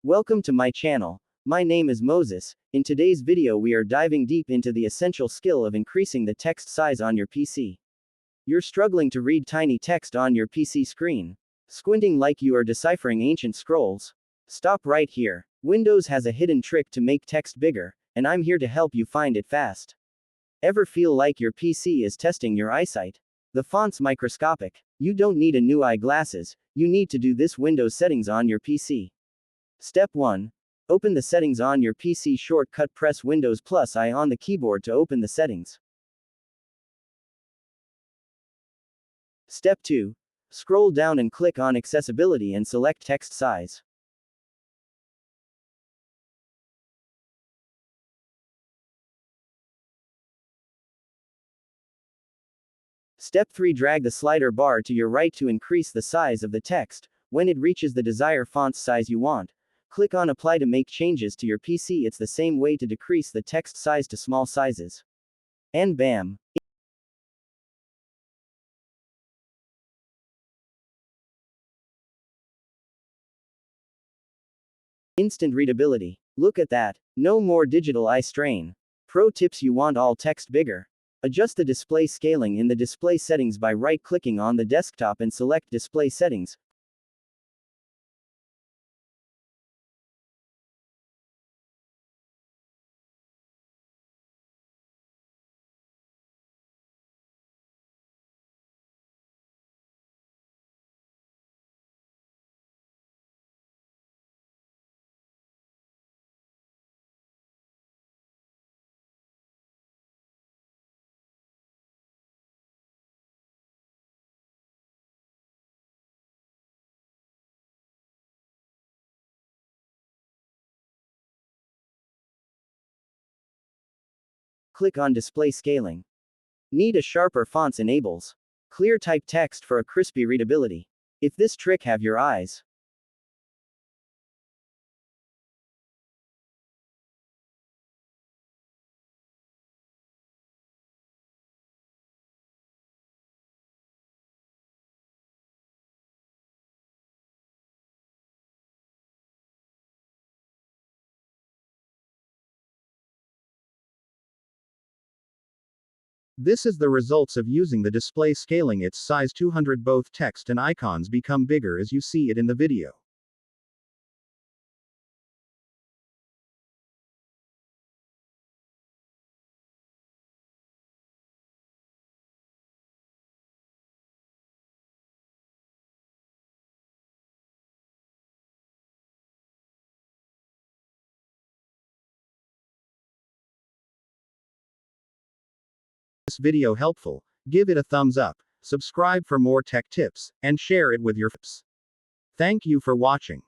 Welcome to my channel. My name is Moses. In today's video we are diving deep into the essential skill of increasing the text size on your PC. You're struggling to read tiny text on your PC screen. Squinting like you are deciphering ancient scrolls? Stop right here. Windows has a hidden trick to make text bigger, and I'm here to help you find it fast. Ever feel like your PC is testing your eyesight? The font's microscopic. You don't need a new eyeglasses, you need to do this Windows settings on your PC. Step 1. Open the settings on your PC. Shortcut: press Windows +I on the keyboard to open the settings. Step 2. Scroll down and click on Accessibility and select Text Size. Step 3. Drag the slider bar to your right to increase the size of the text. When it reaches the desired font size you want, click on Apply to make changes to your PC. It's the same way to decrease the text size to small sizes. And bam! Instant readability. Look at that. No more digital eye strain. Pro tips: you want all text bigger? Adjust the display scaling in the display settings by right-clicking on the desktop and select Display Settings. Click on Display Scaling. Need a sharper fonts? Enables clear type text for a crispy readability. If this trick have your eyes. This is the results of using the display scaling. Its size 200. Both text and icons become bigger as you see it in the video. This video helpful, give it a thumbs up, subscribe for more tech tips, and share it with your friends. Thank you for watching.